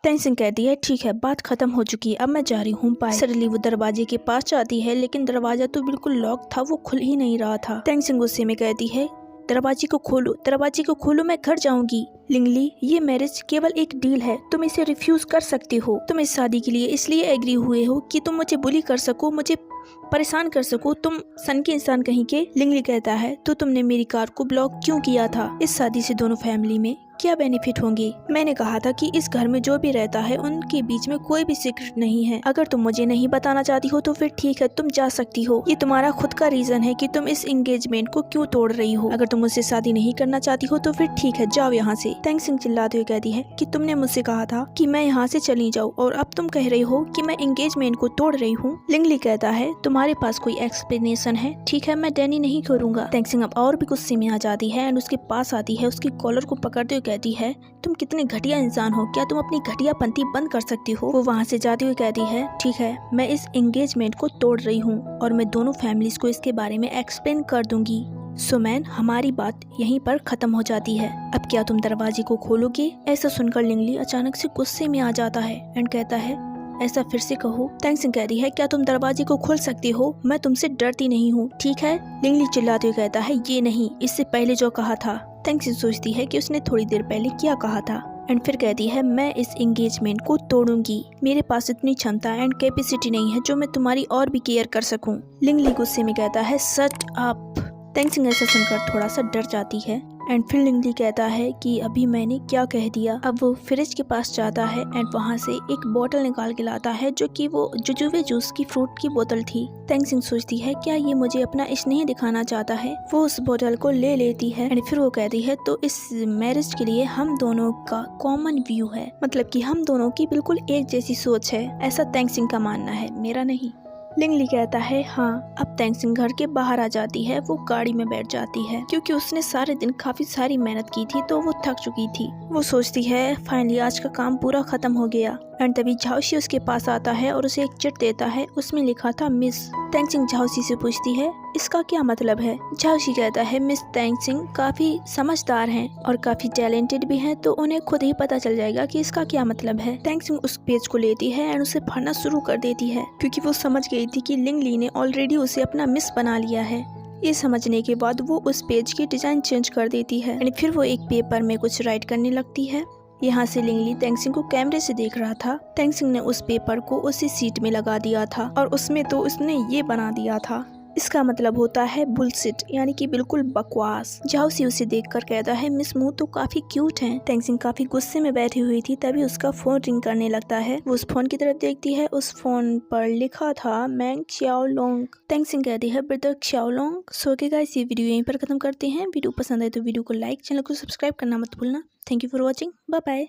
Teng Singh कहती है ठीक है, बात खत्म हो चुकी है, अब मैं जा रही हूँ, बाय। सडनली वो दरवाजे के पास जाती है, लेकिन दरवाजा तो बिल्कुल लॉक था, वो खुल ही नहीं रहा था। तेंग सिंह गुस्से में कहती है दरवाजे को खोलो, दरवाजे को खोलो, मैं घर जाऊंगी। लिंगली, ये मैरिज केवल एक डील है, तुम इसे रिफ्यूज कर सकती हो। तुम इस शादी के लिए इसलिए एग्री हुए हो कि तुम मुझे बुली कर सको, मुझे परेशान कर सको, तुम सन के इंसान कहीं के। लिंगली कहता है तो तुमने मेरी कार को ब्लॉक क्यों किया था? इस शादी से दोनों फैमिली में क्या बेनिफिट होंगे? मैंने कहा था कि इस घर में जो भी रहता है उनके बीच में कोई भी सीक्रेट नहीं है। अगर तुम मुझे नहीं बताना चाहती हो तो फिर ठीक है, तुम जा सकती हो। ये तुम्हारा खुद का रीजन है कि तुम इस एंगेजमेंट को क्यों तोड़ रही हो। अगर तुम मुझसे शादी नहीं करना चाहती हो तो फिर ठीक है, जाओ यहाँ से। तेंग सिंह चिल्लाते हुए कहती है कि तुमने मुझसे कहा था कि मैं यहाँ से चली जाऊँ और अब तुम कह रही हो कि मैं एंगेजमेंट को तोड़ रही हूँ। लिंगली कहता है तुम्हारे पास कोई एक्सप्लेनेशन है? ठीक है, मैं डैनी नहीं करूंगा। तेंग सिंह अब और भी गुस्से में आ जाती है एंड उसके पास आती है, उसकी कॉलर को पकड़ते हुए कहती है तुम कितने घटिया इंसान हो, क्या तुम अपनी घटियापंती बंद कर सकती हो? वो वहाँ से जाती हुई कहती है ठीक है, मैं इस एंगेजमेंट को तोड़ रही हूँ और मैं दोनों फैमिलीज को इसके बारे में एक्सप्लेन कर दूंगी। सो मैन, हमारी बात यहीं पर खत्म हो जाती है। अब क्या तुम दरवाजे को खोलोगे? ऐसा सुनकर लिंगली अचानक से गुस्से में आ जाता है एंड कहता है ऐसा फिर से कहो। तेंग सिंह कहती है क्या तुम दरवाजे को खोल सकती हो? मैं तुमसे डरती नहीं हूँ, ठीक है। लिंगली चिल्लाते हुए कहता है ये नहीं, इससे पहले जो कहा था। तेंग सिंह सोचती है कि उसने थोड़ी देर पहले क्या कहा था एंड फिर कहती है मैं इस एंगेजमेंट को तोड़ूंगी। मेरे पास इतनी क्षमता एंड कैपेसिटी नहीं है जो मैं तुम्हारी और भी केयर कर सकूं। लिंगली गुस्से में कहता है शट अप। तेंग सिंह ऐसा सुनकर थोड़ा सा डर जाती है एंड फिर लिंगली कहता है कि अभी मैंने क्या कह दिया। अब वो फ्रिज के पास जाता है एंड वहाँ से एक बोतल निकाल के लाता है जो कि वो जुजुबे जूस की फ्रूट की बोतल थी। तेंग सिंह सोचती है क्या ये मुझे अपना स्नेह दिखाना चाहता है। वो उस बोतल को ले लेती है एंड फिर वो कहती है तो इस मैरिज के लिए हम दोनों का कॉमन व्यू है, मतलब कि हम दोनों की बिल्कुल एक जैसी सोच है, ऐसा तेंग सिंह का मानना है, मेरा नहीं। लिंगली कहता है हाँ। अब तेंग सिंह घर के बाहर आ जाती है, वो गाड़ी में बैठ जाती है क्योंकि उसने सारे दिन काफी सारी मेहनत की थी तो वो थक चुकी थी। वो सोचती है फाइनली आज का काम पूरा खत्म हो गया एंड तभी झाओसी उसके पास आता है और उसे एक चिट देता है, उसमें लिखा था मिस। तेंग सिंह झाओसी से पूछती है इसका क्या मतलब है? झाओसी कहता है मिस तेंग सिंह काफी समझदार हैं और काफी टैलेंटेड भी हैं, तो उन्हें खुद ही पता चल जाएगा कि इसका क्या मतलब है। तेंग सिंह उस पेज को लेती है एंड उसे पढ़ना शुरू कर देती है क्योंकि वो समझ गई थी कि लिंगली ने ऑलरेडी उसे अपना मिस बना लिया है। ये समझने के बाद वो उस पेज की डिजाइन चेंज कर देती है एंड फिर वो एक पेपर में कुछ राइट करने लगती है। यहाँ से लिंगली तेंग सिंह को कैमरे से देख रहा था। तेंग सिंह ने उस पेपर को उसी सीट में लगा दिया था और उसमें तो उसने ये बना दिया था। इसका मतलब होता है बुलशिट, यानी कि बिल्कुल बकवास। झाओसी उसे देखकर कहता है मिस मू तो काफी क्यूट हैं। तेंग सिंह काफी गुस्से में बैठी हुई थी, तभी उसका फोन रिंग करने लगता है। वो उस फोन की तरफ देखती है, उस फोन पर लिखा था मैंग xiaolong। तेंग सिंह कहती है ब्रदर xiaolong। सो के गाइस ये वीडियो यहीं पर खत्म करते हैं। वीडियो पसंद आए तो वीडियो को लाइक, चैनल को सब्सक्राइब करना मत भूलना। Thank you for watching, bye bye.